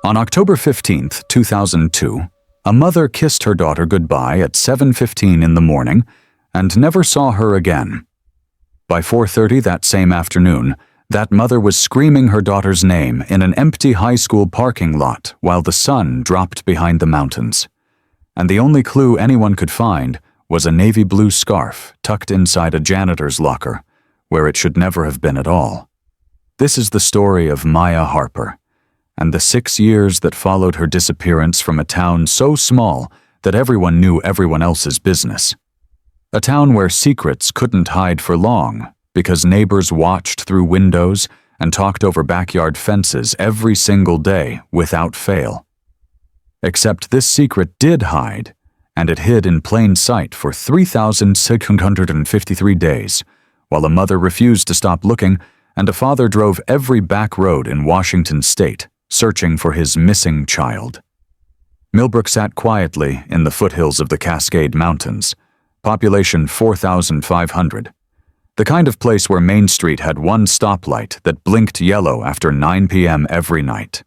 On October 15, 2002, a mother kissed her daughter goodbye at 7:15 in the morning and never saw her again. By 4:30 that same afternoon, that mother was screaming her daughter's name in an empty high school parking lot while the sun dropped behind the mountains. And the only clue anyone could find was a navy blue scarf tucked inside a janitor's locker, where it should never have been at all. This is the story of Maya Harper, and the 6 years that followed her disappearance from a town so small that everyone knew everyone else's business. A town where secrets couldn't hide for long because neighbors watched through windows and talked over backyard fences every single day without fail. Except this secret did hide, and it hid in plain sight for 3,653 days, while a mother refused to stop looking and a father drove every back road in Washington state, searching for his missing child. Millbrook sat quietly in the foothills of the Cascade Mountains, population 4,500, the kind of place where Main Street had one stoplight that blinked yellow after 9 p.m. every night.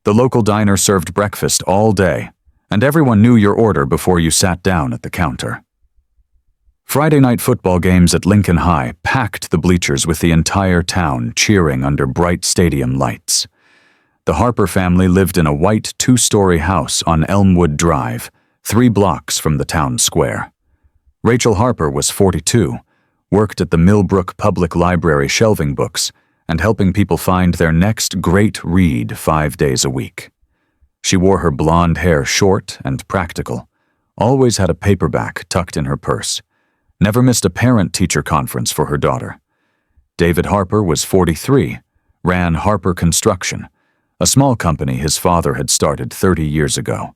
The local diner served breakfast all day, and everyone knew your order before you sat down at the counter. Friday night football games at Lincoln High packed the bleachers with the entire town cheering under bright stadium lights. The Harper family lived in a white 2-story house on Elmwood Drive, 3 blocks from the town square. Rachel Harper was 42, worked at the Millbrook Public Library shelving books and helping people find their next great read 5 days a week. She wore her blonde hair short and practical, always had a paperback tucked in her purse, never missed a parent-teacher conference for her daughter. David Harper was 43, ran Harper Construction, a small company his father had started 30 years ago.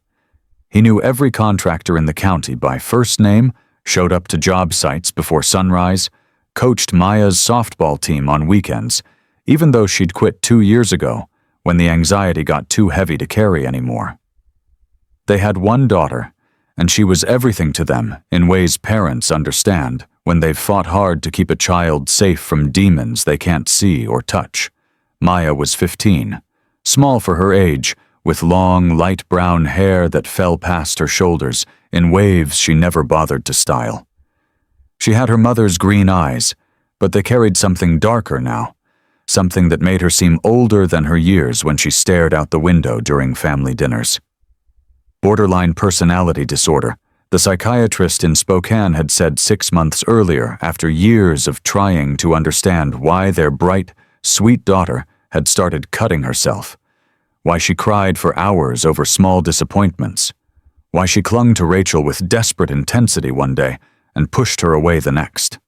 He knew every contractor in the county by first name, showed up to job sites before sunrise, coached Maya's softball team on weekends, even though she'd quit 2 years ago when the anxiety got too heavy to carry anymore. They had one daughter, and she was everything to them in ways parents understand when they've fought hard to keep a child safe from demons they can't see or touch. Maya was 15, small for her age, with long, light brown hair that fell past her shoulders in waves she never bothered to style. She had her mother's green eyes, but they carried something darker now, something that made her seem older than her years when she stared out the window during family dinners. Borderline personality disorder, the psychiatrist in Spokane had said 6 months earlier after years of trying to understand why their bright, sweet daughter had started cutting herself, why she cried for hours over small disappointments, why she clung to Rachel with desperate intensity one day and pushed her away the next.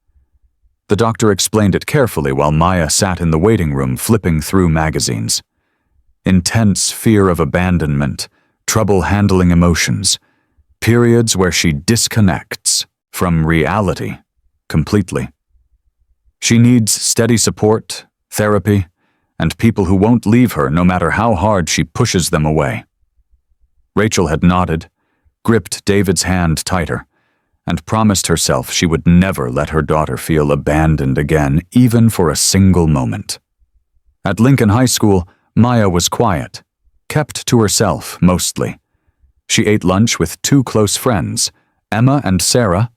The doctor explained it carefully while Maya sat in the waiting room flipping through magazines. Intense fear of abandonment, trouble handling emotions, periods where she disconnects from reality completely. She needs steady support, therapy, and people who won't leave her no matter how hard she pushes them away. Rachel had nodded, gripped David's hand tighter, and promised herself she would never let her daughter feel abandoned again, even for a single moment. At Lincoln High School, Maya was quiet, kept to herself mostly. She ate lunch with 2 close friends, Emma and Sarah,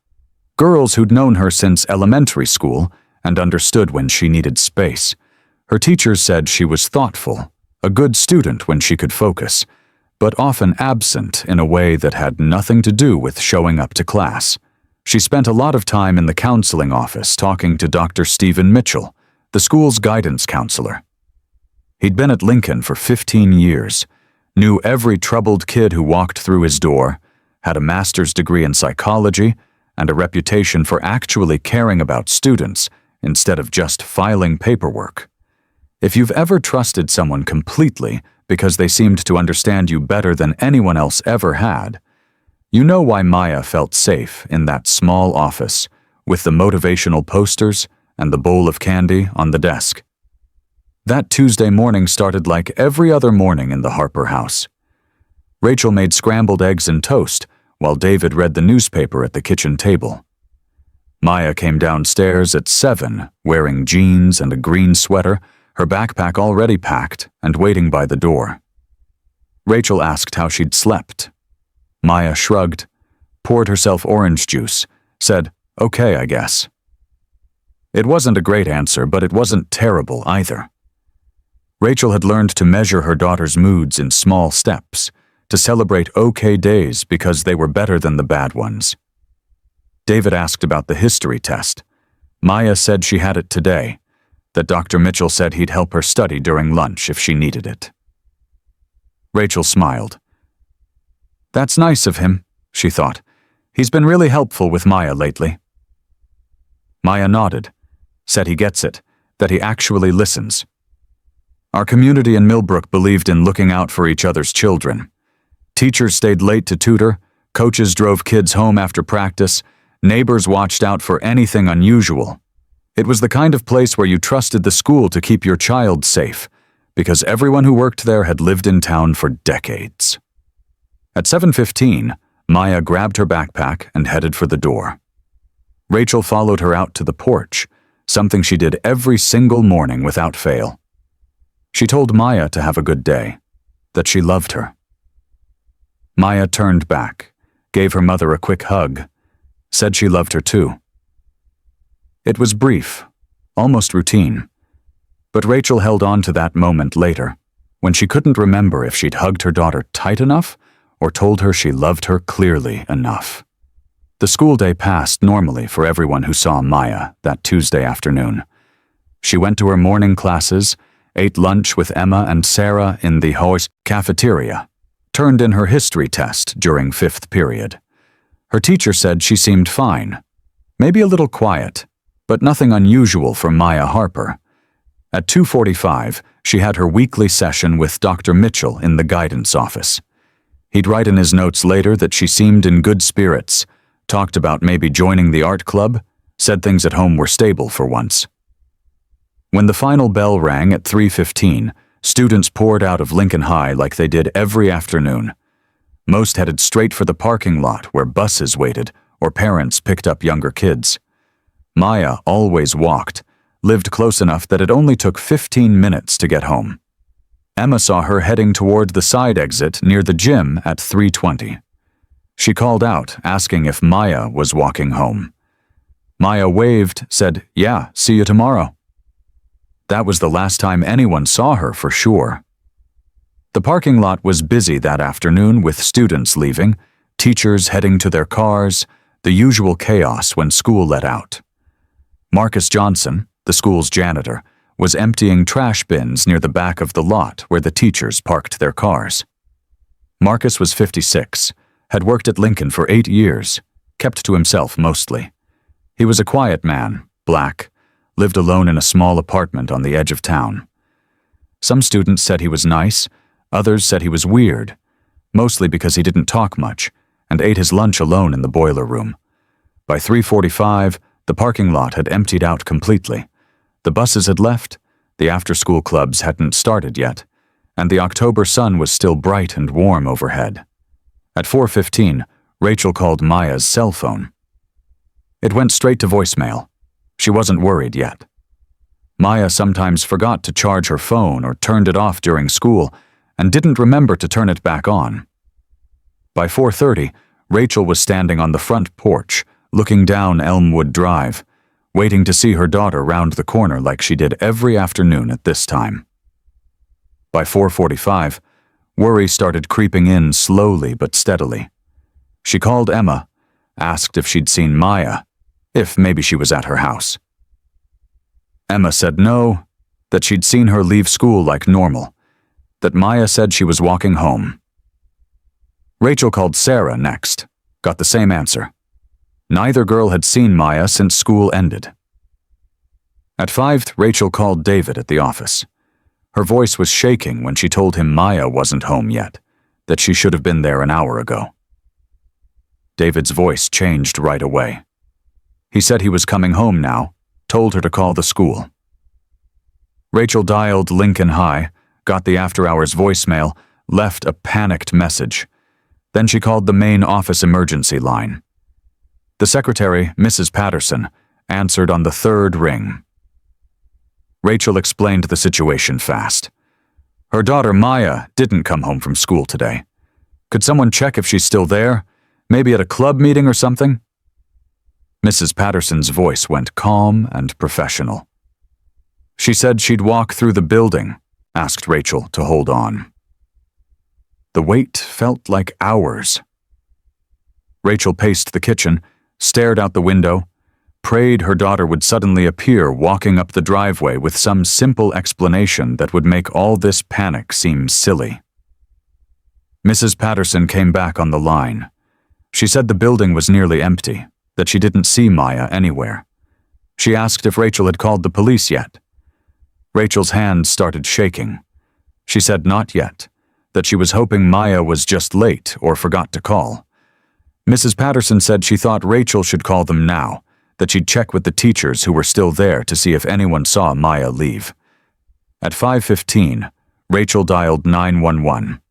girls who'd known her since elementary school and understood when she needed space. Her teachers said she was thoughtful, a good student when she could focus, but often absent in a way that had nothing to do with showing up to class. She spent a lot of time in the counseling office talking to Dr. Stephen Mitchell, the school's guidance counselor. He'd been at Lincoln for 15 years, knew every troubled kid who walked through his door, had a master's degree in psychology, and a reputation for actually caring about students instead of just filing paperwork. If you've ever trusted someone completely because they seemed to understand you better than anyone else ever had, you know why Maya felt safe in that small office with the motivational posters and the bowl of candy on the desk. That Tuesday morning started like every other morning in the Harper house. Rachel made scrambled eggs and toast while David read the newspaper at the kitchen table. Maya came downstairs at 7, wearing jeans and a green sweater, her backpack already packed and waiting by the door. Rachel asked how she'd slept. Maya shrugged, poured herself orange juice, said, "Okay, I guess." It wasn't a great answer, but it wasn't terrible either. Rachel had learned to measure her daughter's moods in small steps, to celebrate okay days because they were better than the bad ones. David asked about the history test. Maya said she had it today, that Dr. Mitchell said he'd help her study during lunch if she needed it. Rachel smiled. "That's nice of him," she thought. "He's been really helpful with Maya lately." Maya nodded, said he gets it, that he actually listens. Our community in Millbrook believed in looking out for each other's children. Teachers stayed late to tutor, coaches drove kids home after practice, neighbors watched out for anything unusual. It was the kind of place where you trusted the school to keep your child safe, because everyone who worked there had lived in town for decades. At 7:15, Maya grabbed her backpack and headed for the door. Rachel followed her out to the porch, something she did every single morning without fail. She told Maya to have a good day, that she loved her. Maya turned back, gave her mother a quick hug, said she loved her too. It was brief, almost routine, but Rachel held on to that moment later, when she couldn't remember if she'd hugged her daughter tight enough or told her she loved her clearly enough. The school day passed normally for everyone who saw Maya that Tuesday afternoon. She went to her morning classes, ate lunch with Emma and Sarah in the house cafeteria, turned in her history test during 5th period. Her teacher said she seemed fine, maybe a little quiet, but nothing unusual for Maya Harper. At 2:45, she had her weekly session with Dr. Mitchell in the guidance office. He'd write in his notes later that she seemed in good spirits, talked about maybe joining the art club, said things at home were stable for once. When the final bell rang at 3:15, students poured out of Lincoln High like they did every afternoon. Most headed straight for the parking lot where buses waited or parents picked up younger kids. Maya always walked, lived close enough that it only took 15 minutes to get home. Emma saw her heading toward the side exit near the gym at 3:20. She called out, asking if Maya was walking home. Maya waved, said, "Yeah, see you tomorrow." That was the last time anyone saw her for sure. The parking lot was busy that afternoon with students leaving, teachers heading to their cars, the usual chaos when school let out. Marcus Johnson, the school's janitor, was emptying trash bins near the back of the lot where the teachers parked their cars. Marcus was 56, had worked at Lincoln for 8 years, kept to himself mostly. He was a quiet man, black, lived alone in a small apartment on the edge of town. Some students said he was nice, others said he was weird, mostly because he didn't talk much and ate his lunch alone in the boiler room. By 3:45, the parking lot had emptied out completely. The buses had left, the after-school clubs hadn't started yet, and the October sun was still bright and warm overhead. At 4:15, Rachel called Maya's cell phone. It went straight to voicemail. She wasn't worried yet. Maya sometimes forgot to charge her phone or turned it off during school and didn't remember to turn it back on. By 4:30, Rachel was standing on the front porch, looking down Elmwood Drive, waiting to see her daughter round the corner like she did every afternoon at this time. By 4:45, worry started creeping in slowly but steadily. She called Emma, asked if she'd seen Maya, if maybe she was at her house. Emma said no, that she'd seen her leave school like normal, that Maya said she was walking home. Rachel called Sarah next, got the same answer. Neither girl had seen Maya since school ended. At 5, Rachel called David at the office. Her voice was shaking when she told him Maya wasn't home yet, that she should have been there an hour ago. David's voice changed right away. He said he was coming home now, told her to call the school. Rachel dialed Lincoln High, got the after-hours voicemail, left a panicked message. Then she called the main office emergency line. The secretary, Mrs. Patterson, answered on the 3rd ring. Rachel explained the situation fast. Her daughter Maya didn't come home from school today. Could someone check if she's still there? Maybe at a club meeting or something?" Mrs. Patterson's voice went calm and professional. "She said she'd walk through the building," asked Rachel to hold on. The wait felt like hours. Rachel paced the kitchen, stared out the window, prayed her daughter would suddenly appear walking up the driveway with some simple explanation that would make all this panic seem silly. Mrs. Patterson came back on the line. She said the building was nearly empty, that she didn't see Maya anywhere. She asked if Rachel had called the police yet. Rachel's hand started shaking. She said not yet, that she was hoping Maya was just late or forgot to call. Mrs. Patterson said she thought Rachel should call them now, that she'd check with the teachers who were still there to see if anyone saw Maya leave. At 5:15, Rachel dialed 911.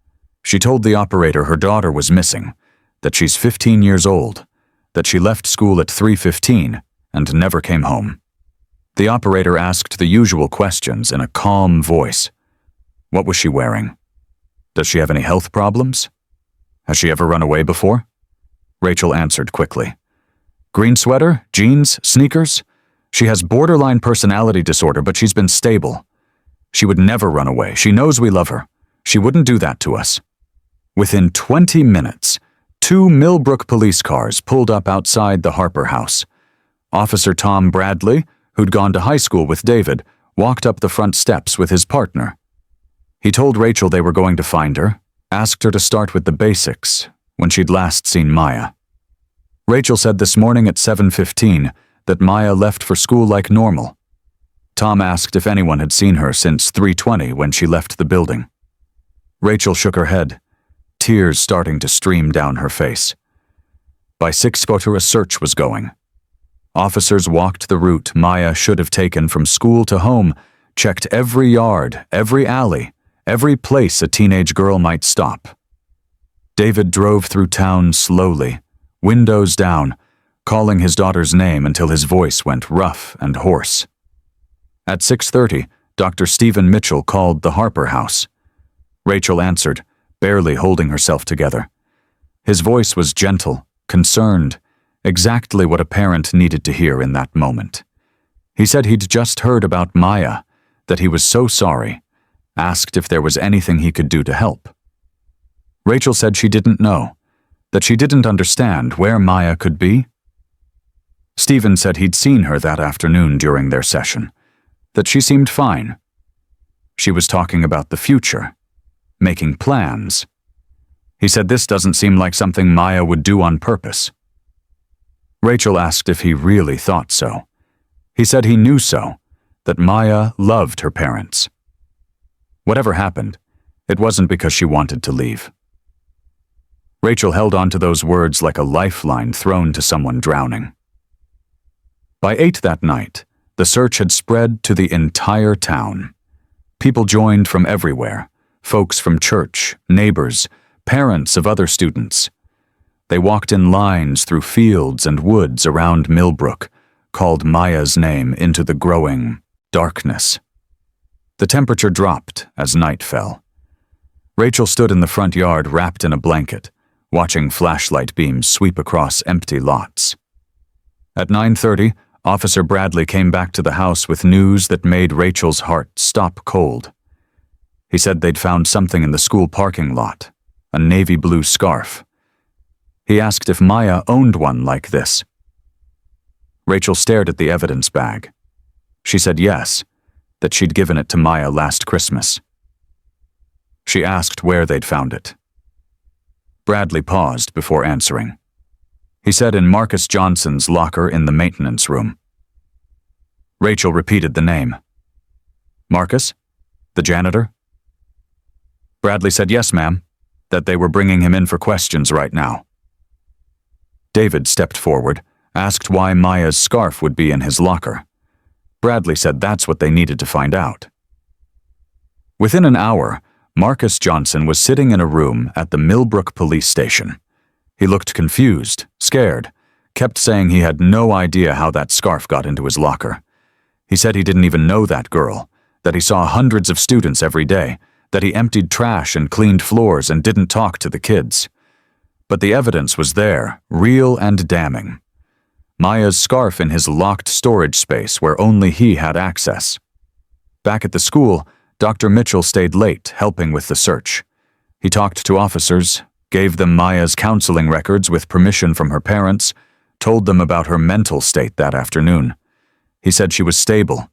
She told the operator her daughter was missing, that she's 15 years old, that she left school at 3:15 and never came home. The operator asked the usual questions in a calm voice. What was she wearing? Does she have any health problems? Has she ever run away before? Rachel answered quickly. Green sweater, jeans, sneakers? She has borderline personality disorder, but she's been stable. She would never run away. She knows we love her. She wouldn't do that to us. Within 20 minutes, 2 Millbrook police cars pulled up outside the Harper house. Officer Tom Bradley, who'd gone to high school with David, walked up the front steps with his partner. He told Rachel they were going to find her, asked her to start with the basics, when she'd last seen Maya. Rachel said this morning at 7:15 that Maya left for school like normal. Tom asked if anyone had seen her since 3:20 when she left the building. Rachel shook her head, tears starting to stream down her face. By 6:00 a search was going. Officers walked the route Maya should have taken from school to home, checked every yard, every alley, every place a teenage girl might stop. David drove through town slowly, windows down, calling his daughter's name until his voice went rough and hoarse. At 6:30, Dr. Stephen Mitchell called the Harper house. Rachel answered, barely holding herself together. His voice was gentle, concerned, exactly what a parent needed to hear in that moment. He said he'd just heard about Maya, that he was so sorry, asked if there was anything he could do to help. Rachel said she didn't know, that she didn't understand where Maya could be. Stephen said he'd seen her that afternoon during their session, that she seemed fine. She was talking about the future, making plans. He said this doesn't seem like something Maya would do on purpose. Rachel asked if he really thought so. He said he knew so, that Maya loved her parents. Whatever happened, it wasn't because she wanted to leave. Rachel held on to those words like a lifeline thrown to someone drowning. By 8 that night, the search had spread to the entire town. People joined from everywhere, folks from church, neighbors, parents of other students. They walked in lines through fields and woods around Millbrook, called Maya's name into the growing darkness. The temperature dropped as night fell. Rachel stood in the front yard wrapped in a blanket, watching flashlight beams sweep across empty lots. At 9:30, Officer Bradley came back to the house with news that made Rachel's heart stop cold. He said they'd found something in the school parking lot, a navy blue scarf. He asked if Maya owned one like this. Rachel stared at the evidence bag. She said yes, that she'd given it to Maya last Christmas. She asked where they'd found it. Bradley paused before answering. He said in Marcus Johnson's locker in the maintenance room. Rachel repeated the name. Marcus? The janitor? Bradley said yes, ma'am, that they were bringing him in for questions right now. David stepped forward, asked why Maya's scarf would be in his locker. Bradley said that's what they needed to find out. Within an hour, Marcus Johnson was sitting in a room at the Millbrook police station. He looked confused, scared, kept saying he had no idea how that scarf got into his locker. He said he didn't even know that girl, that he saw hundreds of students every day, that he emptied trash and cleaned floors and didn't talk to the kids. But the evidence was there, real and damning. Maya's scarf in his locked storage space where only he had access. Back at the school, Dr. Mitchell stayed late, helping with the search. He talked to officers, gave them Maya's counseling records with permission from her parents, told them about her mental state that afternoon. He said she was stable,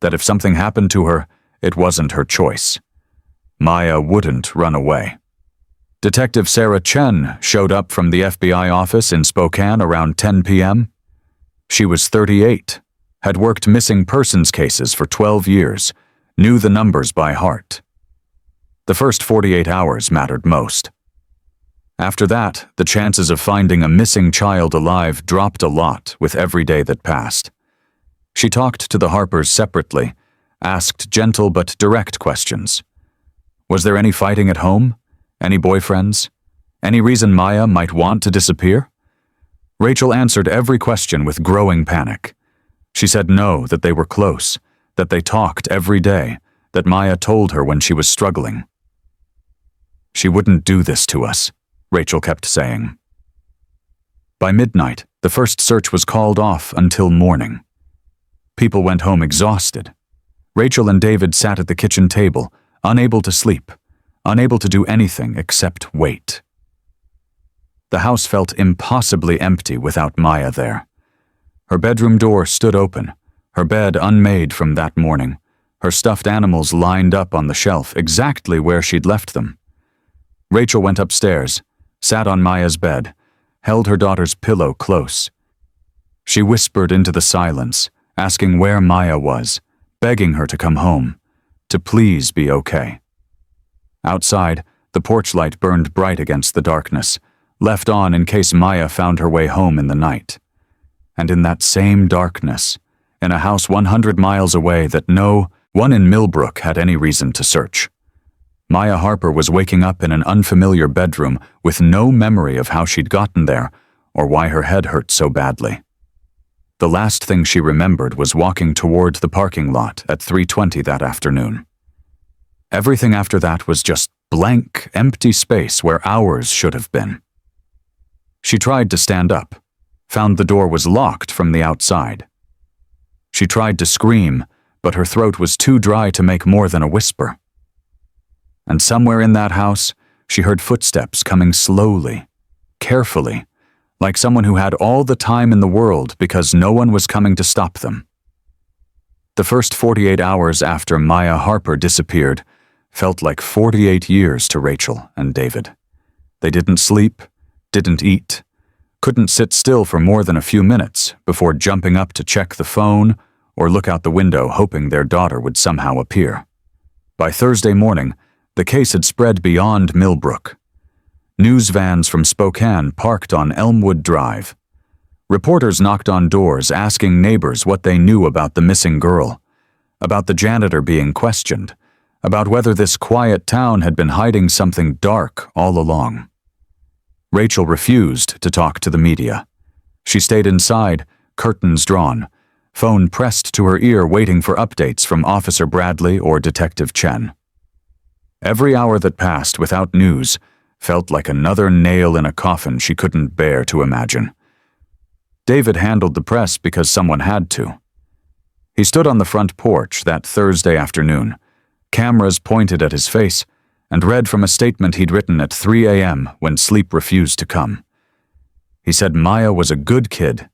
that if something happened to her, it wasn't her choice. Maya wouldn't run away. Detective Sarah Chen showed up from the FBI office in Spokane around 10 p.m. She was 38, had worked missing persons cases for 12 years, knew the numbers by heart. The first 48 hours mattered most. After that, the chances of finding a missing child alive dropped a lot with every day that passed. She talked to the Harpers separately, asked gentle but direct questions. Was there any fighting at home? Any boyfriends? Any reason Maya might want to disappear? Rachel answered every question with growing panic. She said no, that they were close, that they talked every day, that Maya told her when she was struggling. She wouldn't do this to us, Rachel kept saying. By midnight, the first search was called off until morning. People went home exhausted. Rachel and David sat at the kitchen table, unable to sleep, unable to do anything except wait. The house felt impossibly empty without Maya there. Her bedroom door stood open, her bed unmade from that morning, her stuffed animals lined up on the shelf exactly where she'd left them. Rachel went upstairs, sat on Maya's bed, held her daughter's pillow close. She whispered into the silence, asking where Maya was, begging her to come home, to please be okay. Outside, the porch light burned bright against the darkness, left on in case Maya found her way home in the night. And in that same darkness, in a house 100 miles away that no one in Millbrook had any reason to search, Maya Harper was waking up in an unfamiliar bedroom with no memory of how she'd gotten there or why her head hurt so badly. The last thing she remembered was walking toward the parking lot at 3:20 that afternoon. Everything after that was just blank, empty space where hours should have been. She tried to stand up, found the door was locked from the outside. She tried to scream, but her throat was too dry to make more than a whisper. And somewhere in that house, she heard footsteps coming slowly, carefully, like someone who had all the time in the world because no one was coming to stop them. The first 48 hours after Maya Harper disappeared felt like 48 years to Rachel and David. They didn't sleep, didn't eat, couldn't sit still for more than a few minutes before jumping up to check the phone or look out the window hoping their daughter would somehow appear. By Thursday morning, the case had spread beyond Millbrook. News vans from Spokane parked on Elmwood Drive. Reporters knocked on doors asking neighbors what they knew about the missing girl, about the janitor being questioned, about whether this quiet town had been hiding something dark all along. Rachel refused to talk to the media. She stayed inside, curtains drawn, phone pressed to her ear waiting for updates from Officer Bradley or Detective Chen. Every hour that passed without news felt like another nail in a coffin she couldn't bear to imagine. David handled the press because someone had to. He stood on the front porch that Thursday afternoon, cameras pointed at his face, and read from a statement he'd written at 3 a.m. when sleep refused to come. He said Maya was a good kid,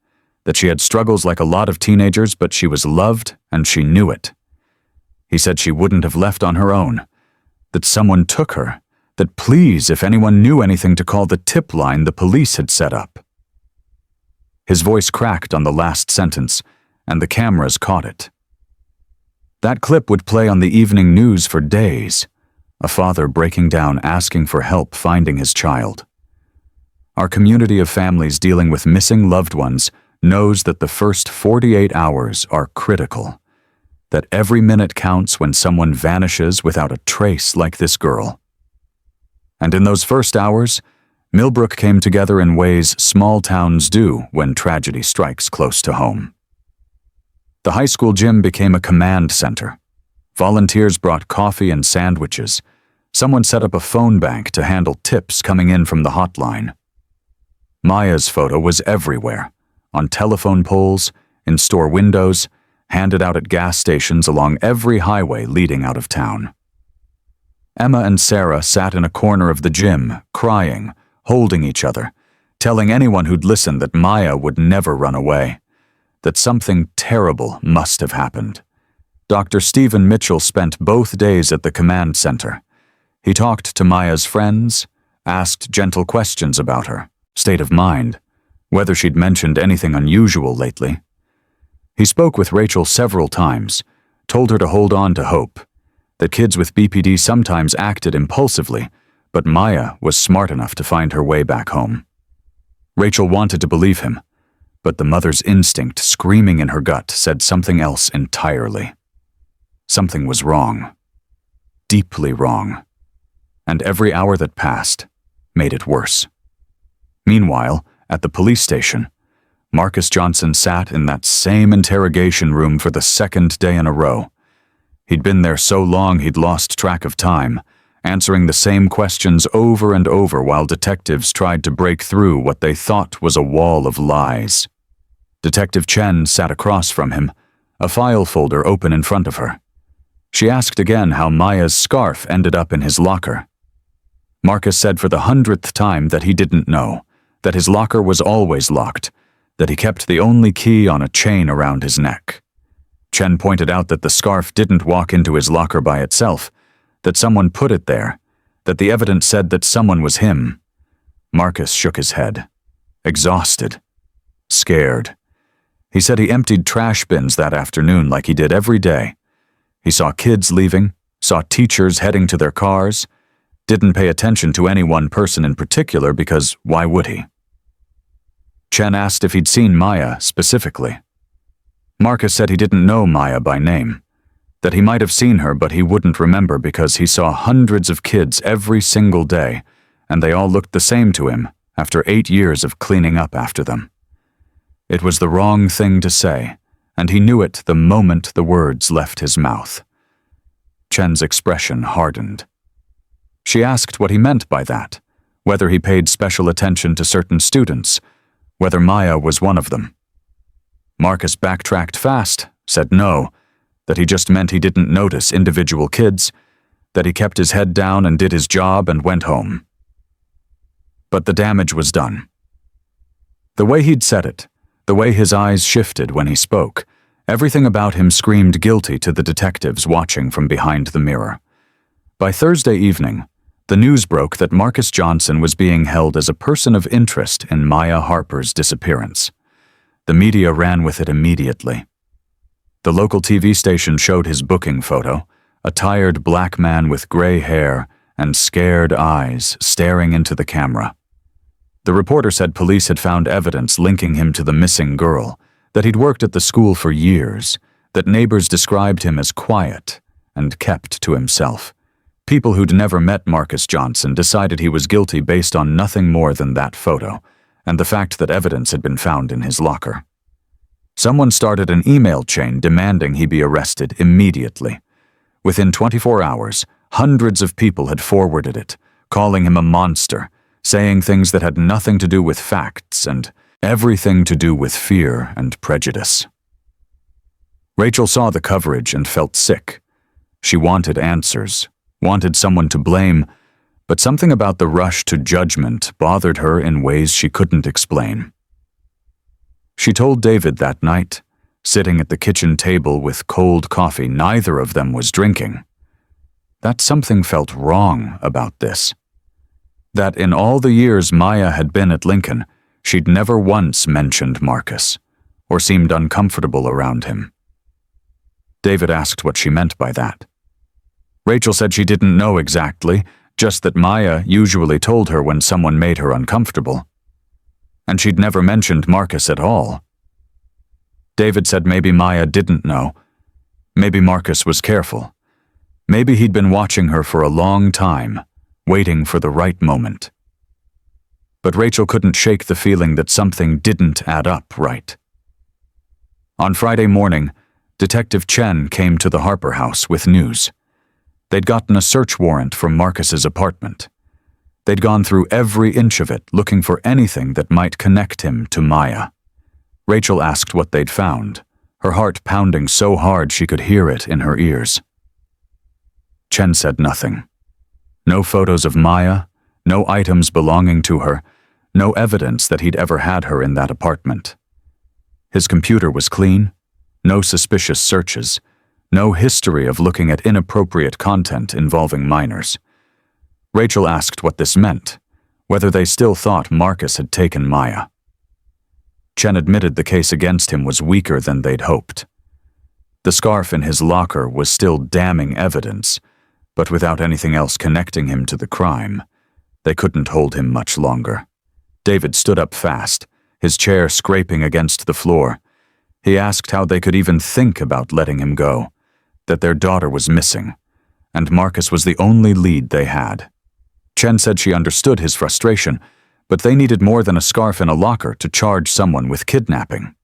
that she had struggles like a lot of teenagers, but she was loved and she knew it. He said she wouldn't have left on her own, that someone took her, that please, if anyone knew anything, to call the tip line the police had set up. His voice cracked on the last sentence, and the cameras caught it. That clip would play on the evening news for days, a father breaking down asking for help finding his child. Our community of families dealing with missing loved ones knows that the first 48 hours are critical, that every minute counts when someone vanishes without a trace like this girl. And in those first hours, Millbrook came together in ways small towns do when tragedy strikes close to home. The high school gym became a command center. Volunteers brought coffee and sandwiches. Someone set up a phone bank to handle tips coming in from the hotline. Maya's photo was everywhere, on telephone poles, in store windows, handed out at gas stations along every highway leading out of town. Emma and Sarah sat in a corner of the gym, crying, holding each other, telling anyone who'd listen that Maya would never run away, that something terrible must have happened. Dr. Stephen Mitchell spent both days at the command center. He talked to Maya's friends, asked gentle questions about her state of mind, whether she'd mentioned anything unusual lately. He spoke with Rachel several times, told her to hold on to hope, that kids with BPD sometimes acted impulsively, but Maya was smart enough to find her way back home. Rachel wanted to believe him, but the mother's instinct screaming in her gut said something else entirely. Something was wrong. Deeply wrong. And every hour that passed made it worse. Meanwhile, at the police station, Marcus Johnson sat in that same interrogation room for the second day in a row. He'd been there so long he'd lost track of time, answering the same questions over and over while detectives tried to break through what they thought was a wall of lies. Detective Chen sat across from him, a file folder open in front of her. She asked again how Maya's scarf ended up in his locker. Marcus said for the 100th time that he didn't know, that his locker was always locked, that he kept the only key on a chain around his neck. Chen pointed out that the scarf didn't walk into his locker by itself, that someone put it there, that the evidence said that someone was him. Marcus shook his head, exhausted, scared. He said he emptied trash bins that afternoon like he did every day. He saw kids leaving, saw teachers heading to their cars, didn't pay attention to any one person in particular because why would he? Chen asked if he'd seen Maya specifically. Marcus said he didn't know Maya by name, that he might have seen her but he wouldn't remember because he saw hundreds of kids every single day and they all looked the same to him after 8 years of cleaning up after them. It was the wrong thing to say, and he knew it the moment the words left his mouth. Chen's expression hardened. She asked what he meant by that, whether he paid special attention to certain students, whether Maya was one of them. Marcus backtracked fast, said no, that he just meant he didn't notice individual kids, that he kept his head down and did his job and went home. But the damage was done. The way he'd said it, the way his eyes shifted when he spoke, everything about him screamed guilty to the detectives watching from behind the mirror. By Thursday evening, the news broke that Marcus Johnson was being held as a person of interest in Maya Harper's disappearance. The media ran with it immediately. The local TV station showed his booking photo, a tired black man with gray hair and scared eyes staring into the camera. The reporter said police had found evidence linking him to the missing girl, that he'd worked at the school for years, that neighbors described him as quiet and kept to himself. People who'd never met Marcus Johnson decided he was guilty based on nothing more than that photo, and the fact that evidence had been found in his locker. Someone started an email chain demanding he be arrested immediately. Within 24 hours, hundreds of people had forwarded it, calling him a monster, saying things that had nothing to do with facts and everything to do with fear and prejudice. Rachel saw the coverage and felt sick. She wanted answers, wanted someone to blame, but something about the rush to judgment bothered her in ways she couldn't explain. She told David that night, sitting at the kitchen table with cold coffee neither of them was drinking, that something felt wrong about this. That in all the years Maya had been at Lincoln, she'd never once mentioned Marcus, or seemed uncomfortable around him. David asked what she meant by that. Rachel said she didn't know exactly, just that Maya usually told her when someone made her uncomfortable. And she'd never mentioned Marcus at all. David said maybe Maya didn't know. Maybe Marcus was careful. Maybe he'd been watching her for a long time, waiting for the right moment. But Rachel couldn't shake the feeling that something didn't add up right. On Friday morning, Detective Chen came to the Harper house with news. They'd gotten a search warrant from Marcus's apartment. They'd gone through every inch of it, looking for anything that might connect him to Maya. Rachel asked what they'd found, her heart pounding so hard she could hear it in her ears. Chen said nothing. No photos of Maya, no items belonging to her, no evidence that he'd ever had her in that apartment. His computer was clean, no suspicious searches, no history of looking at inappropriate content involving minors. Rachel asked what this meant, whether they still thought Marcus had taken Maya. Chen admitted the case against him was weaker than they'd hoped. The scarf in his locker was still damning evidence, but without anything else connecting him to the crime, they couldn't hold him much longer. David stood up fast, his chair scraping against the floor. He asked how they could even think about letting him go, that their daughter was missing, and Marcus was the only lead they had. Chen said she understood his frustration, but they needed more than a scarf in a locker to charge someone with kidnapping.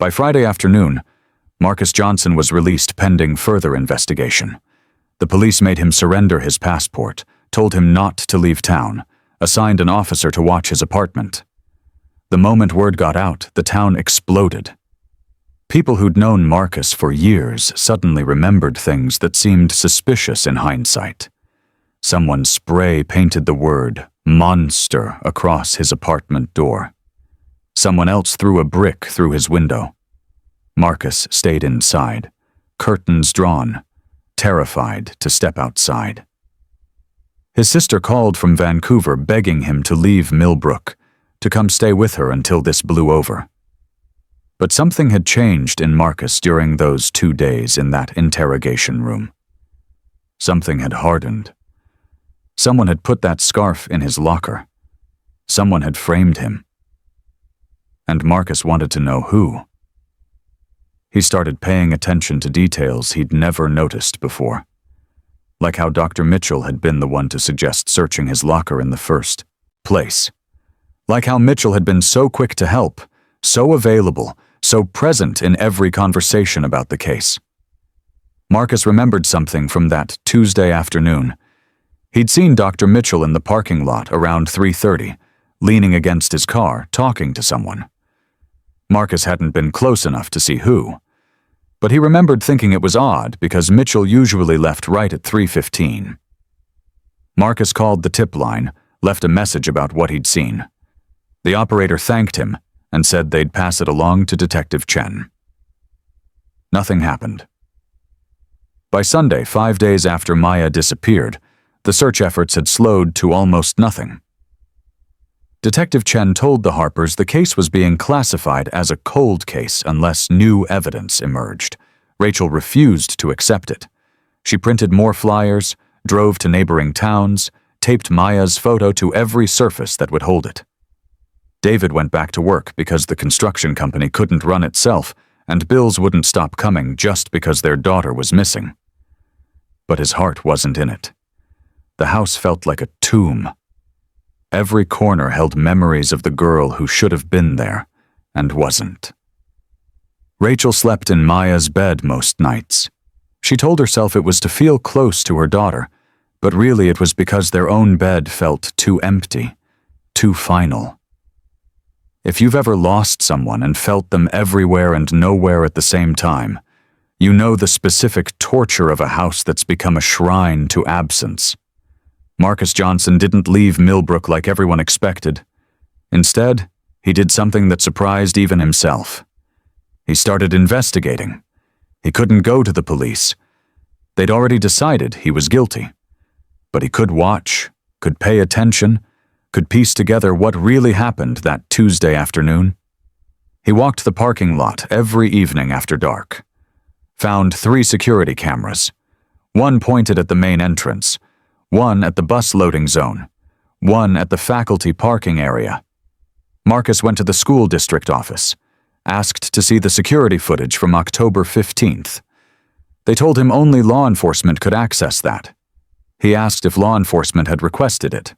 By Friday afternoon, Marcus Johnson was released pending further investigation. The police made him surrender his passport, told him not to leave town, assigned an officer to watch his apartment. The moment word got out, the town exploded. People who'd known Marcus for years suddenly remembered things that seemed suspicious in hindsight. Someone spray-painted the word "monster" across his apartment door. Someone else threw a brick through his window. Marcus stayed inside, curtains drawn, terrified to step outside. His sister called from Vancouver begging him to leave Millbrook, to come stay with her until this blew over. But something had changed in Marcus during those 2 days in that interrogation room. Something had hardened. Someone had put that scarf in his locker. Someone had framed him. And Marcus wanted to know who. He started paying attention to details he'd never noticed before, like how Dr. Mitchell had been the one to suggest searching his locker in the first place, like how Mitchell had been so quick to help, so available, so present in every conversation about the case. Marcus remembered something from that Tuesday afternoon. He'd seen Dr. Mitchell in the parking lot around 3:30, leaning against his car, talking to someone. Marcus hadn't been close enough to see who, but he remembered thinking it was odd because Mitchell usually left right at 3:15. Marcus called the tip line, left a message about what he'd seen. The operator thanked him and said they'd pass it along to Detective Chen. Nothing happened. By Sunday, 5 days after Maya disappeared, the search efforts had slowed to almost nothing. Detective Chen told the Harpers the case was being classified as a cold case unless new evidence emerged. Rachel refused to accept it. She printed more flyers, drove to neighboring towns, taped Maya's photo to every surface that would hold it. David went back to work because the construction company couldn't run itself, and bills wouldn't stop coming just because their daughter was missing. But his heart wasn't in it. The house felt like a tomb. Every corner held memories of the girl who should have been there and wasn't. Rachel slept in Maya's bed most nights. She told herself it was to feel close to her daughter, but really it was because their own bed felt too empty, too final. If you've ever lost someone and felt them everywhere and nowhere at the same time, you know the specific torture of a house that's become a shrine to absence. Marcus Johnson didn't leave Millbrook like everyone expected. Instead, he did something that surprised even himself. He started investigating. He couldn't go to the police. They'd already decided he was guilty. But he could watch, could pay attention, could piece together what really happened that Tuesday afternoon. He walked the parking lot every evening after dark. Found 3 security cameras. One pointed at the main entrance, one at the bus loading zone, one at the faculty parking area. Marcus went to the school district office, asked to see the security footage from October 15th. They told him only law enforcement could access that. He asked if law enforcement had requested it.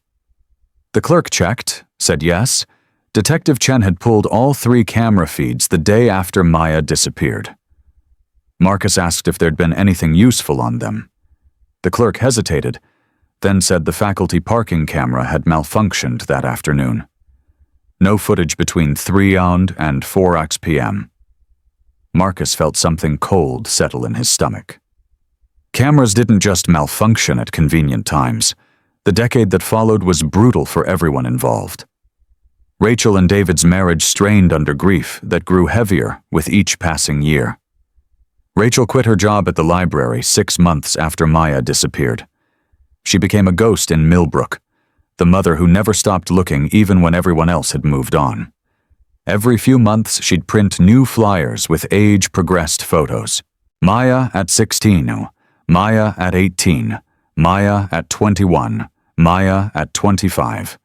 The clerk checked, said yes. Detective Chen had pulled all 3 camera feeds the day after Maya disappeared. Marcus asked if there'd been anything useful on them. The clerk hesitated, then said the faculty parking camera had malfunctioned that afternoon. No footage between 3 and 4 p.m. Marcus felt something cold settle in his stomach. Cameras didn't just malfunction at convenient times. The decade that followed was brutal for everyone involved. Rachel and David's marriage strained under grief that grew heavier with each passing year. Rachel quit her job at the library 6 months after Maya disappeared. She became a ghost in Millbrook, the mother who never stopped looking even when everyone else had moved on. Every few months, she'd print new flyers with age-progressed photos. Maya at 16, Maya at 18, Maya at 21, Maya at 25.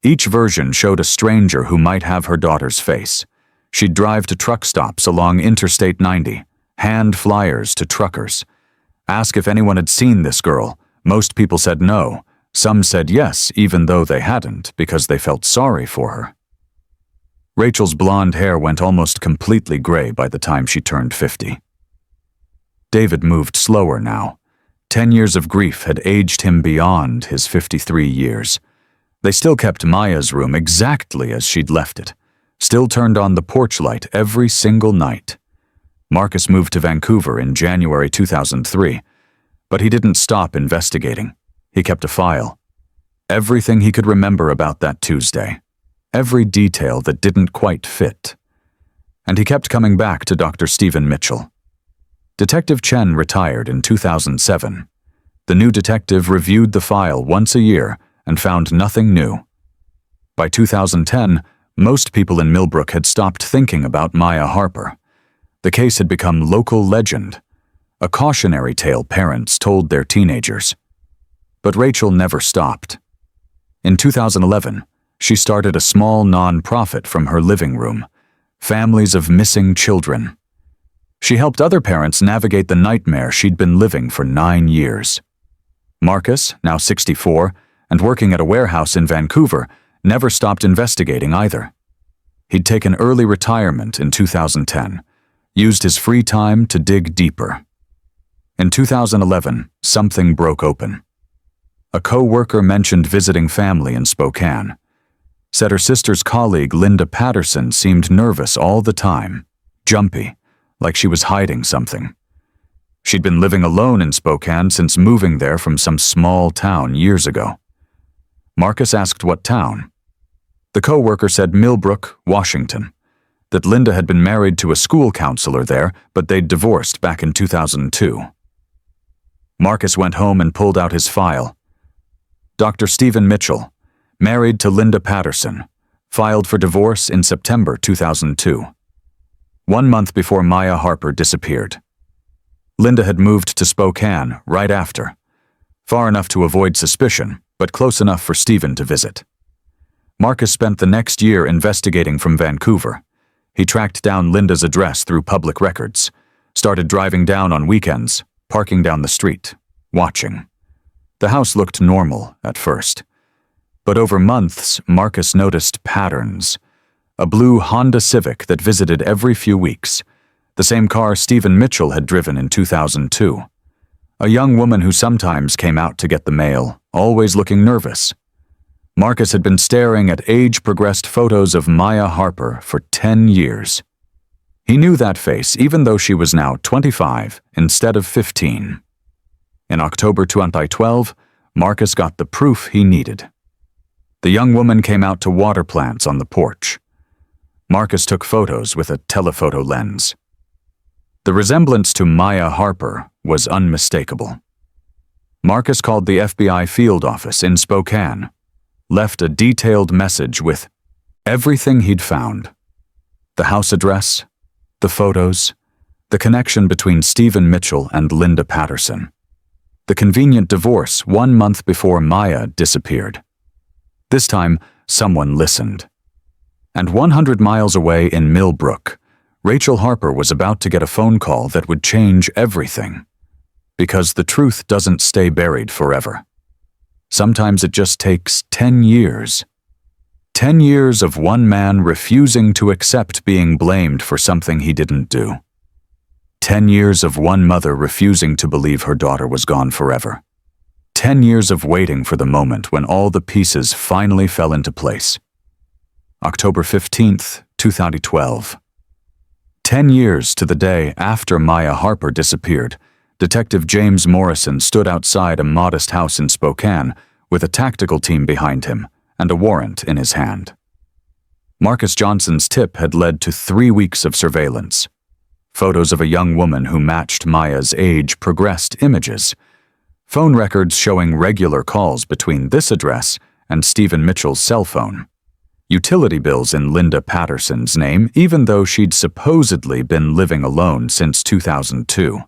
Each version showed a stranger who might have her daughter's face. She'd drive to truck stops along Interstate 90, hand flyers to truckers. Ask if anyone had seen this girl. Most people said no. Some said yes, even though they hadn't, because they felt sorry for her. Rachel's blonde hair went almost completely gray by the time she turned 50. David moved slower now. 10 years of grief had aged him beyond his 53 years. They still kept Maya's room exactly as she'd left it, still turned on the porch light every single night. Marcus moved to Vancouver in January 2003, but he didn't stop investigating. He kept a file. Everything he could remember about that Tuesday. Every detail that didn't quite fit. And he kept coming back to Dr. Stephen Mitchell. Detective Chen retired in 2007. The new detective reviewed the file once a year and found nothing new. By 2010, most people in Millbrook had stopped thinking about Maya Harper. The case had become local legend, a cautionary tale parents told their teenagers. But Rachel never stopped. In 2011, she started a small non-profit from her living room, Families of Missing Children. She helped other parents navigate the nightmare she'd been living for 9 years. Marcus, now 64, and working at a warehouse in Vancouver, never stopped investigating either. He'd taken early retirement in 2010, used his free time to dig deeper. In 2011, something broke open. A co-worker mentioned visiting family in Spokane. Said her sister's colleague Linda Patterson seemed nervous all the time, jumpy, like she was hiding something. She'd been living alone in Spokane since moving there from some small town years ago. Marcus asked what town. The co-worker said Millbrook, Washington, that Linda had been married to a school counselor there, but they'd divorced back in 2002. Marcus went home and pulled out his file. Dr. Stephen Mitchell, married to Linda Patterson, filed for divorce in September 2002. 1 month before Maya Harper disappeared. Linda had moved to Spokane right after, far enough to avoid suspicion, but close enough for Stephen to visit. Marcus spent the next year investigating from Vancouver. He tracked down Linda's address through public records, started driving down on weekends, parking down the street, watching. The house looked normal at first. But over months, Marcus noticed patterns. A blue Honda Civic that visited every few weeks. The same car Stephen Mitchell had driven in 2002. A young woman who sometimes came out to get the mail, always looking nervous. Marcus had been staring at age-progressed photos of Maya Harper for 10 years. He knew that face even though she was now 25 instead of 15. In October 2012, Marcus got the proof he needed. The young woman came out to water plants on the porch. Marcus took photos with a telephoto lens. The resemblance to Maya Harper was unmistakable. Marcus called the FBI field office in Spokane, left a detailed message with everything he'd found. The house address, the photos, the connection between Stephen Mitchell and Linda Patterson, the convenient divorce 1 month before Maya disappeared. This time, someone listened. And 100 miles away in Millbrook, Rachel Harper was about to get a phone call that would change everything. Because the truth doesn't stay buried forever. Sometimes it just takes 10 years. 10 years of one man refusing to accept being blamed for something he didn't do. 10 years of one mother refusing to believe her daughter was gone forever. 10 years of waiting for the moment when all the pieces finally fell into place. October 15th, 2012. 10 years to the day after Maya Harper disappeared, Detective James Morrison stood outside a modest house in Spokane with a tactical team behind him and a warrant in his hand. Marcus Johnson's tip had led to 3 weeks of surveillance. Photos of a young woman who matched Maya's age progressed images. Phone records showing regular calls between this address and Stephen Mitchell's cell phone. Utility bills in Linda Patterson's name, even though she'd supposedly been living alone since 2002.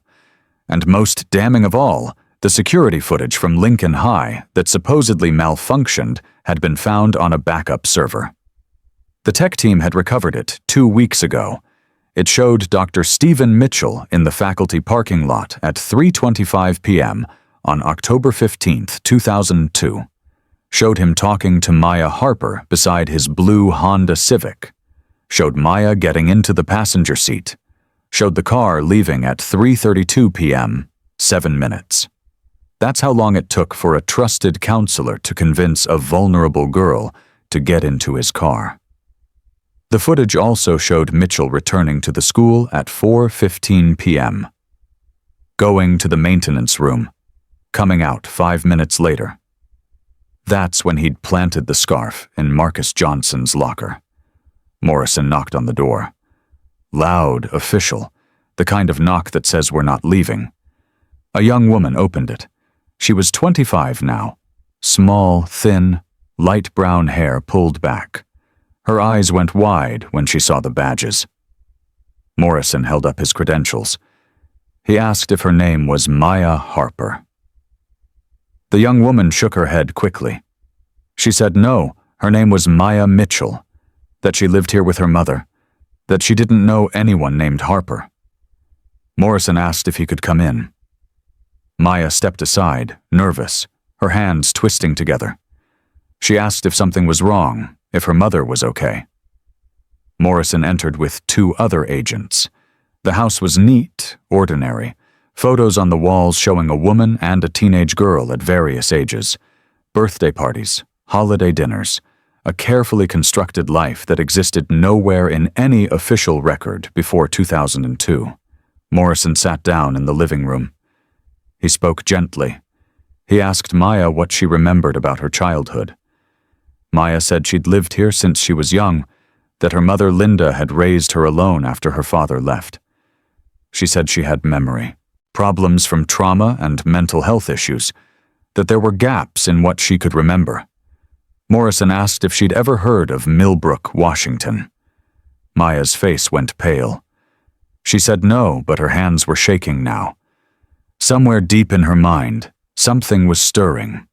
And most damning of all, the security footage from Lincoln High that supposedly malfunctioned had been found on a backup server. The tech team had recovered it 2 weeks ago. It showed Dr. Stephen Mitchell in the faculty parking lot at 3:25 p.m. on October 15, 2002. Showed him talking to Maya Harper beside his blue Honda Civic. Showed Maya getting into the passenger seat. Showed the car leaving at 3:32 p.m., 7 minutes. That's how long it took for a trusted counselor to convince a vulnerable girl to get into his car. The footage also showed Mitchell returning to the school at 4:15 p.m., going to the maintenance room, coming out 5 minutes later. That's when he'd planted the scarf in Marcus Johnson's locker. Morrison knocked on the door. Loud, official, the kind of knock that says we're not leaving. A young woman opened it. She was 25 now, small, thin, light brown hair pulled back. Her eyes went wide when she saw the badges. Morrison held up his credentials. He asked if her name was Maya Harper. The young woman shook her head quickly. She said no, her name was Maya Mitchell, that she lived here with her mother, that she didn't know anyone named Harper. Morrison asked if he could come in. Maya stepped aside, nervous, her hands twisting together. She asked if something was wrong, if her mother was okay. Morrison entered with 2 other agents. The house was neat, ordinary. Photos on the walls showing a woman and a teenage girl at various ages. Birthday parties, holiday dinners, a carefully constructed life that existed nowhere in any official record before 2002. Morrison sat down in the living room. He spoke gently. He asked Maya what she remembered about her childhood. Maya said she'd lived here since she was young, that her mother Linda had raised her alone after her father left. She said she had memory, problems from trauma and mental health issues, that there were gaps in what she could remember. Morrison asked if she'd ever heard of Millbrook, Washington. Maya's face went pale. She said no, but her hands were shaking now. Somewhere deep in her mind, something was stirring.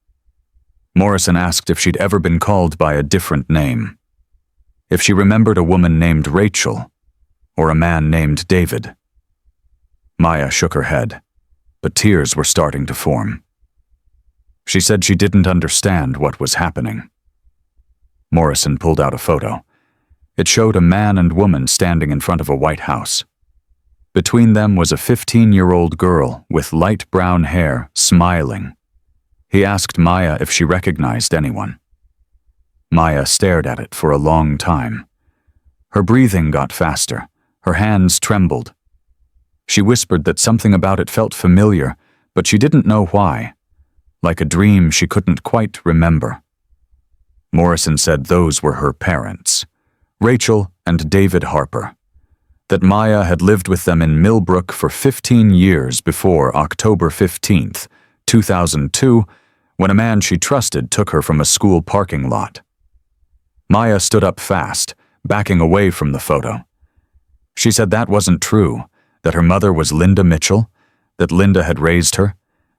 Morrison asked if she'd ever been called by a different name. If she remembered a woman named Rachel, or a man named David. Maya shook her head, but tears were starting to form. She said she didn't understand what was happening. Morrison pulled out a photo. It showed a man and woman standing in front of a white house. Between them was a 15-year-old girl with light brown hair, smiling. He asked Maya if she recognized anyone. Maya stared at it for a long time. Her breathing got faster. Her hands trembled. She whispered that something about it felt familiar, but she didn't know why. Like a dream she couldn't quite remember. Morrison said those were her parents, Rachel and David Harper. That Maya had lived with them in Millbrook for 15 years before October 15th, 2002, when a man she trusted took her from a school parking lot. Maya stood up fast, backing away from the photo. She said that wasn't true, that her mother was Linda Mitchell, that Linda had raised her,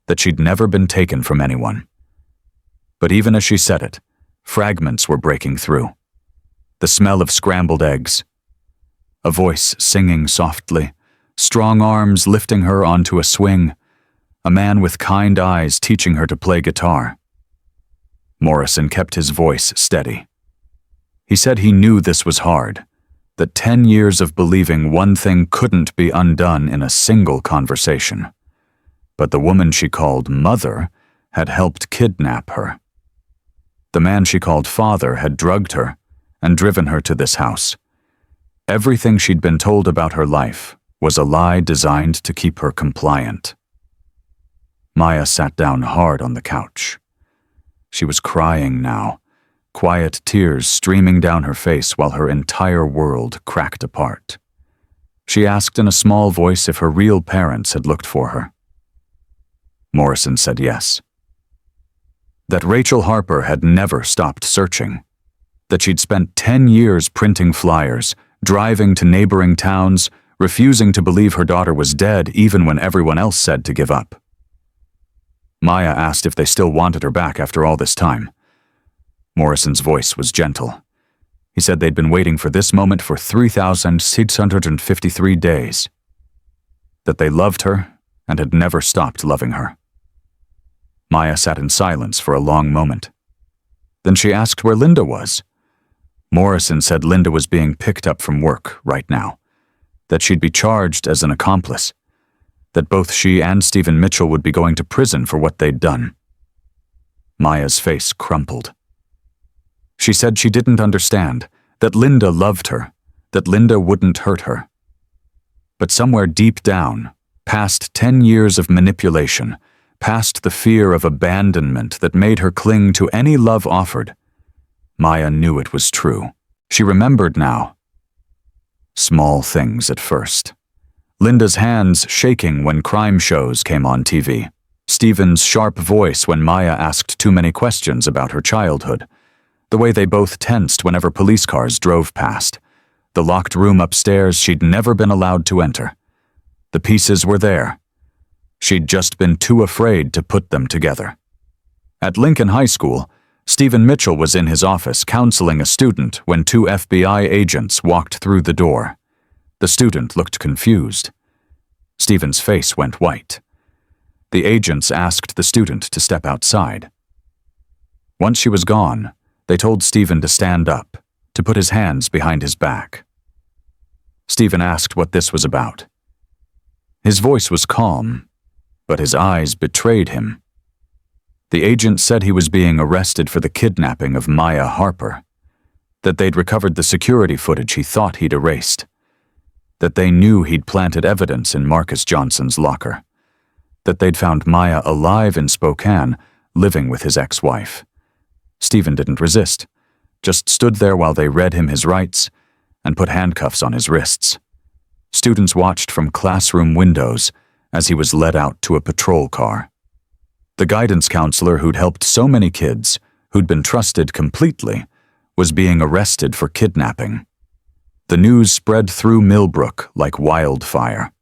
that she'd never been taken from anyone. But even as she said it, fragments were breaking through. The smell of scrambled eggs. A voice singing softly, strong arms lifting her onto a swing, a man with kind eyes teaching her to play guitar. Morrison kept his voice steady. He said he knew this was hard, that 10 years of believing one thing couldn't be undone in a single conversation. But the woman she called mother had helped kidnap her. The man she called father had drugged her and driven her to this house. Everything she'd been told about her life was a lie designed to keep her compliant. Maya sat down hard on the couch. She was crying now, quiet tears streaming down her face while her entire world cracked apart. She asked in a small voice if her real parents had looked for her. Morrison said yes. That Rachel Harper had never stopped searching. That she'd spent 10 years printing flyers, driving to neighboring towns, refusing to believe her daughter was dead even when everyone else said to give up. Maya asked if they still wanted her back after all this time. Morrison's voice was gentle. He said they'd been waiting for this moment for 3,653 days. That they loved her and had never stopped loving her. Maya sat in silence for a long moment. Then she asked where Linda was. Morrison said Linda was being picked up from work right now, that she'd be charged as an accomplice, that both she and Stephen Mitchell would be going to prison for what they'd done. Maya's face crumpled. She said she didn't understand, that Linda loved her, that Linda wouldn't hurt her. But somewhere deep down, past 10 years of manipulation, past the fear of abandonment that made her cling to any love offered, Maya knew it was true. She remembered now. Small things at first. Linda's hands shaking when crime shows came on TV. Stephen's sharp voice when Maya asked too many questions about her childhood. The way they both tensed whenever police cars drove past. The locked room upstairs she'd never been allowed to enter. The pieces were there. She'd just been too afraid to put them together. At Lincoln High School, Stephen Mitchell was in his office counseling a student when 2 FBI agents walked through the door. The student looked confused. Stephen's face went white. The agents asked the student to step outside. Once she was gone, they told Stephen to stand up, to put his hands behind his back. Stephen asked what this was about. His voice was calm, but his eyes betrayed him. The agent said he was being arrested for the kidnapping of Maya Harper, that they'd recovered the security footage he thought he'd erased, that they knew he'd planted evidence in Marcus Johnson's locker, that they'd found Maya alive in Spokane, living with his ex-wife. Stephen didn't resist, just stood there while they read him his rights and put handcuffs on his wrists. Students watched from classroom windows as he was led out to a patrol car. The guidance counselor who'd helped so many kids, who'd been trusted completely, was being arrested for kidnapping. The news spread through Millbrook like wildfire.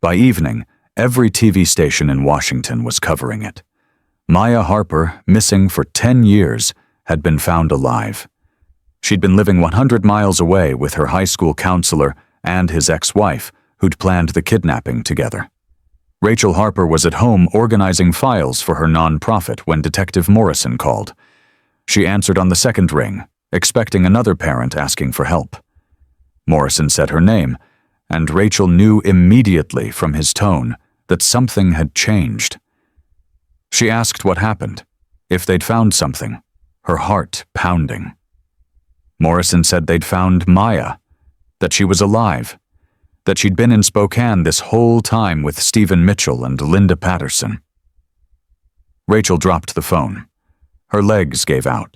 By evening, every TV station in Washington was covering it. Maya Harper, missing for 10 years, had been found alive. She'd been living 100 miles away with her high school counselor and his ex-wife, who'd planned the kidnapping together. Rachel Harper was at home organizing files for her nonprofit when Detective Morrison called. She answered on the second ring, expecting another parent asking for help. Morrison said her name, and Rachel knew immediately from his tone that something had changed. She asked what happened, if they'd found something, her heart pounding. Morrison said they'd found Maya, that she was alive, that she'd been in Spokane this whole time with Stephen Mitchell and Linda Patterson. Rachel dropped the phone. Her legs gave out.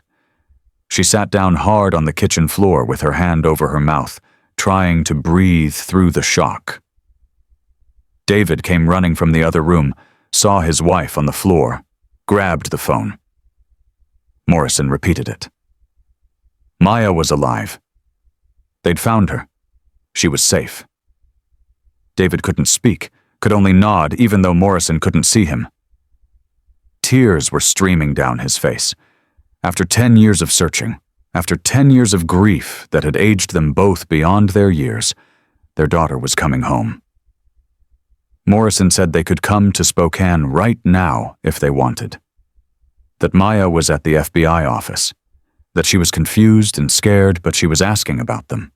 She sat down hard on the kitchen floor with her hand over her mouth, trying to breathe through the shock. David came running from the other room, saw his wife on the floor, grabbed the phone. Morrison repeated it. Maya was alive. They'd found her. She was safe. David couldn't speak, could only nod even though Morrison couldn't see him. Tears were streaming down his face. After 10 years of searching, after 10 years of grief that had aged them both beyond their years, their daughter was coming home. Morrison said they could come to Spokane right now if they wanted. That Maya was at the FBI office. That she was confused and scared, but she was asking about them.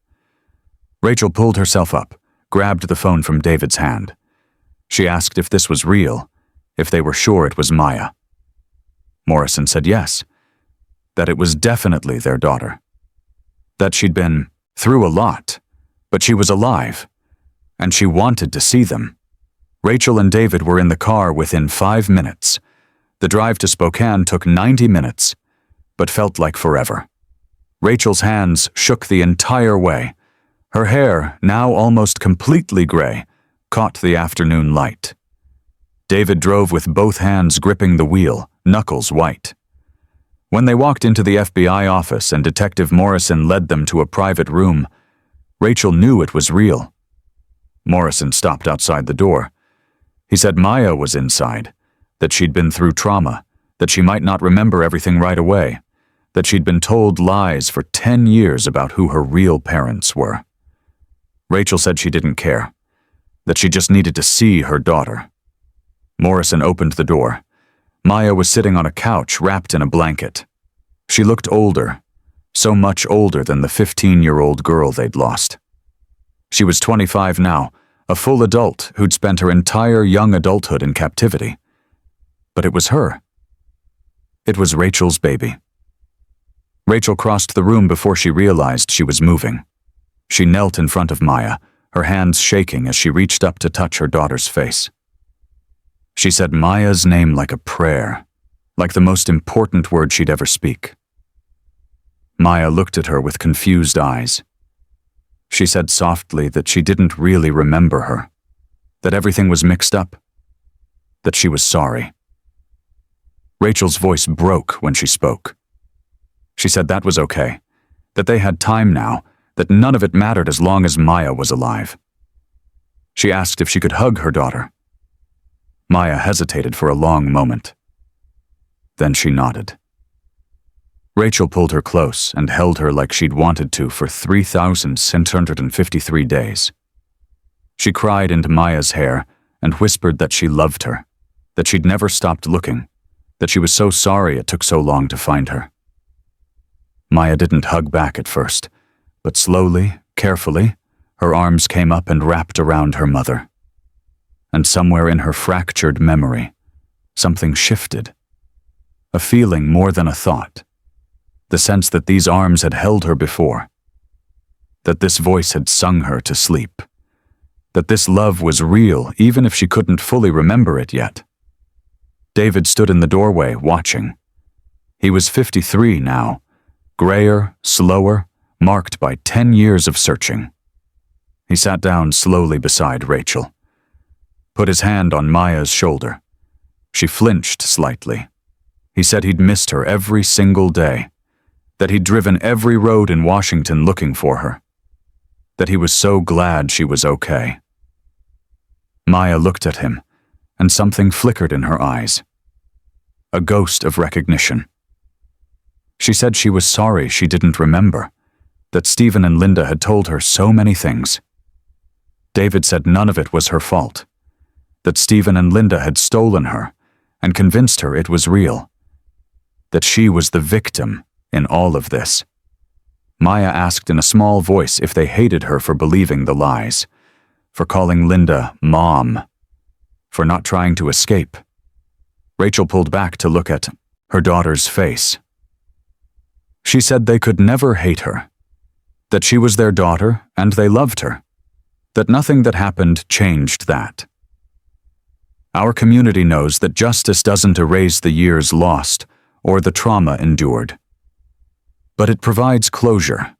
Rachel pulled herself up, grabbed the phone from David's hand. She asked if this was real, if they were sure it was Maya. Morrison said yes. That it was definitely their daughter. That she'd been through a lot, but she was alive, and she wanted to see them. Rachel and David were in the car within 5 minutes. The drive to Spokane took 90 minutes, but felt like forever. Rachel's hands shook the entire way. Her hair, now almost completely gray, caught the afternoon light. David drove with both hands gripping the wheel, knuckles white. When they walked into the FBI office and Detective Morrison led them to a private room, Rachel knew it was real. Morrison stopped outside the door. He said Maya was inside, that she'd been through trauma, that she might not remember everything right away, that she'd been told lies for 10 years about who her real parents were. Rachel said she didn't care, that she just needed to see her daughter. Morrison opened the door. Maya was sitting on a couch wrapped in a blanket. She looked older, so much older than the 15-year-old girl they'd lost. She was 25 now, a full adult who'd spent her entire young adulthood in captivity. But it was her. It was Rachel's baby. Rachel crossed the room before she realized she was moving. She knelt in front of Maya, her hands shaking as she reached up to touch her daughter's face. She said Maya's name like a prayer, like the most important word she'd ever speak. Maya looked at her with confused eyes. She said softly that she didn't really remember her, that everything was mixed up, that she was sorry. Rachel's voice broke when she spoke. She said that was okay, that they had time now, that none of it mattered as long as Maya was alive. She asked if she could hug her daughter. Maya hesitated for a long moment. Then she nodded. Rachel pulled her close and held her like she'd wanted to for 3,653 days. She cried into Maya's hair and whispered that she loved her, that she'd never stopped looking, that she was so sorry it took so long to find her. Maya didn't hug back at first, but slowly, carefully, her arms came up and wrapped around her mother. And somewhere in her fractured memory, something shifted. A feeling more than a thought. The sense that these arms had held her before. That this voice had sung her to sleep. That this love was real even if she couldn't fully remember it yet. David stood in the doorway watching. He was 53 now, grayer, slower, marked by 10 years of searching. He sat down slowly beside Rachel. Put his hand on Maya's shoulder. She flinched slightly. He said he'd missed her every single day, that he'd driven every road in Washington looking for her, that he was so glad she was okay. Maya looked at him, and something flickered in her eyes. A ghost of recognition. She said she was sorry she didn't remember, that Stephen and Linda had told her so many things. David said none of it was her fault, that Stephen and Linda had stolen her and convinced her it was real, that she was the victim in all of this. Maya asked in a small voice if they hated her for believing the lies, for calling Linda Mom, for not trying to escape. Rachel pulled back to look at her daughter's face. She said they could never hate her, that she was their daughter and they loved her, that nothing that happened changed that. Our community knows that justice doesn't erase the years lost or the trauma endured. But it provides closure,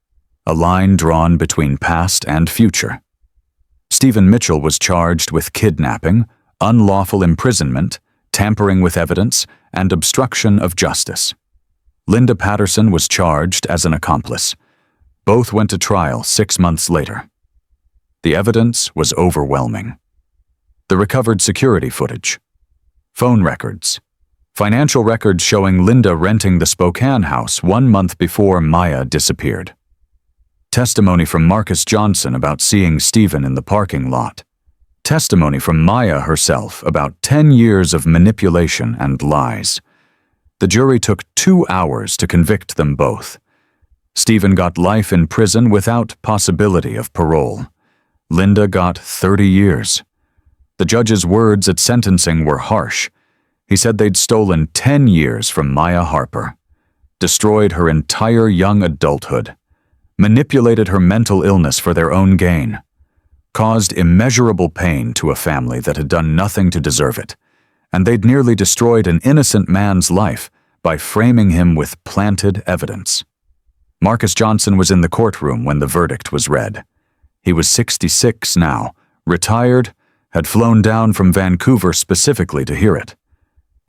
a line drawn between past and future. Stephen Mitchell was charged with kidnapping, unlawful imprisonment, tampering with evidence, and obstruction of justice. Linda Patterson was charged as an accomplice. Both went to trial 6 months later. The evidence was overwhelming. The recovered security footage, phone records, financial records showing Linda renting the Spokane house 1 month before Maya disappeared. Testimony from Marcus Johnson about seeing Stephen in the parking lot. Testimony from Maya herself about 10 years of manipulation and lies. The jury took 2 hours to convict them both. Stephen got life in prison without possibility of parole. Linda got 30 years. The judge's words at sentencing were harsh. He said they'd stolen 10 years from Maya Harper, destroyed her entire young adulthood, manipulated her mental illness for their own gain, caused immeasurable pain to a family that had done nothing to deserve it, and they'd nearly destroyed an innocent man's life by framing him with planted evidence. Marcus Johnson was in the courtroom when the verdict was read. He was 66 now, retired, had flown down from Vancouver specifically to hear it.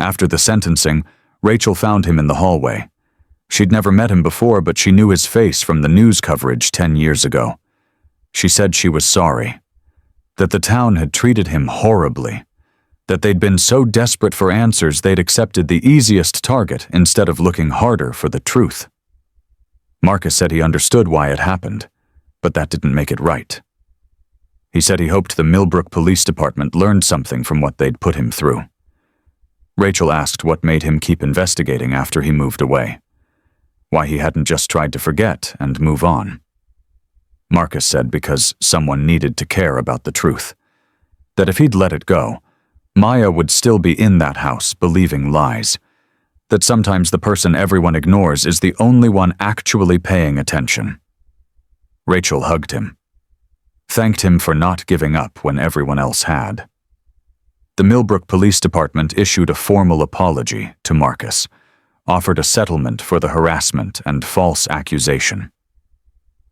After the sentencing, Rachel found him in the hallway. She'd never met him before, but she knew his face from the news coverage 10 years ago. She said she was sorry, that the town had treated him horribly, that they'd been so desperate for answers they'd accepted the easiest target instead of looking harder for the truth. Marcus said he understood why it happened, but that didn't make it right. He said he hoped the Millbrook Police Department learned something from what they'd put him through. Rachel asked what made him keep investigating after he moved away, why he hadn't just tried to forget and move on. Marcus said because someone needed to care about the truth, that if he'd let it go, Maya would still be in that house believing lies, that sometimes the person everyone ignores is the only one actually paying attention. Rachel hugged him, thanked him for not giving up when everyone else had. The Millbrook Police Department issued a formal apology to Marcus, offered a settlement for the harassment and false accusation.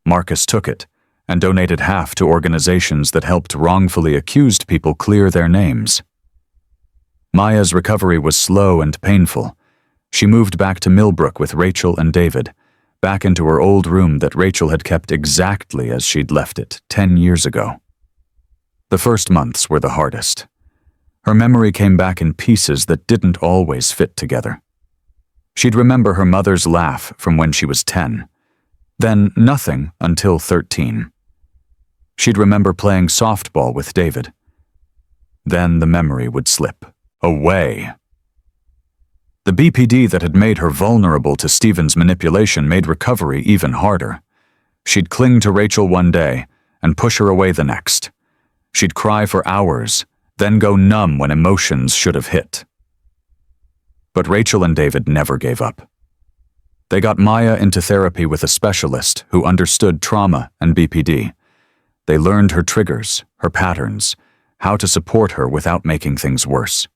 Marcus took it and donated half to organizations that helped wrongfully accused people clear their names. Maya's recovery was slow and painful. She moved back to Millbrook with Rachel and David, back into her old room that Rachel had kept exactly as she'd left it 10 years ago. The first months were the hardest. Her memory came back in pieces that didn't always fit together. She'd remember her mother's laugh from when she was 10, then nothing until 13. She'd remember playing softball with David. Then the memory would slip away. The BPD that had made her vulnerable to Stephen's manipulation made recovery even harder. She'd cling to Rachel one day and push her away the next. She'd cry for hours, then go numb when emotions should have hit. But Rachel and David never gave up. They got Maya into therapy with a specialist who understood trauma and BPD. They learned her triggers, her patterns, how to support her without making things worse.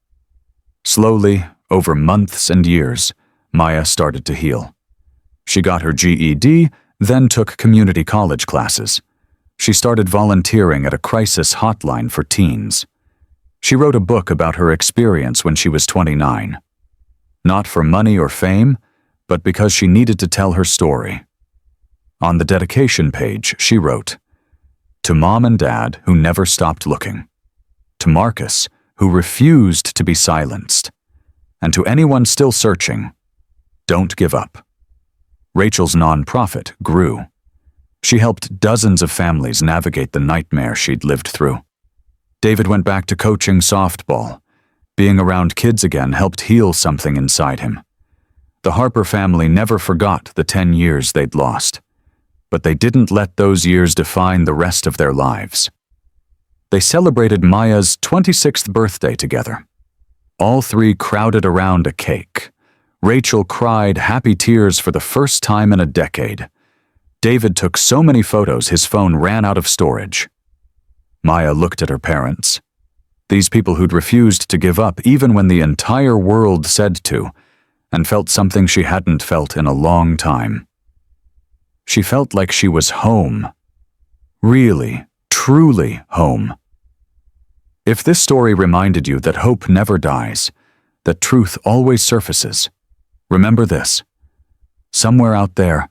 Slowly, over months and years, Maya started to heal. She got her GED, then took community college classes. She started volunteering at a crisis hotline for teens. She wrote a book about her experience when she was 29. Not for money or fame, but because she needed to tell her story. On the dedication page, she wrote, "To Mom and Dad who never stopped looking. To Marcus, who refused to be silenced. And to anyone still searching, don't give up." Rachel's nonprofit grew. She helped dozens of families navigate the nightmare she'd lived through. David went back to coaching softball. Being around kids again helped heal something inside him. The Harper family never forgot the 10 years they'd lost, but they didn't let those years define the rest of their lives. They celebrated Maya's 26th birthday together. All three crowded around a cake. Rachel cried happy tears for the first time in a decade. David took so many photos his phone ran out of storage. Maya looked at her parents. These people who'd refused to give up even when the entire world said to, and felt something she hadn't felt in a long time. She felt like she was home. Really, truly home. If this story reminded you that hope never dies, that truth always surfaces, remember this. Somewhere out there,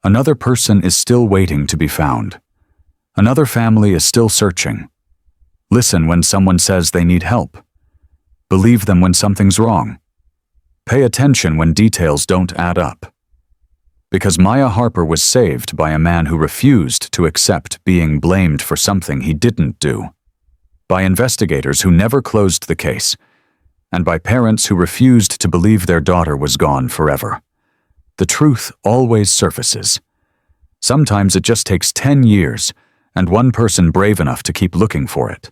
another person is still waiting to be found. Another family is still searching. Listen when someone says they need help. Believe them when something's wrong. Pay attention when details don't add up. Because Maya Harper was saved by a man who refused to accept being blamed for something he didn't do, by investigators who never closed the case, and by parents who refused to believe their daughter was gone forever. The truth always surfaces. Sometimes it just takes 10 years and one person brave enough to keep looking for it.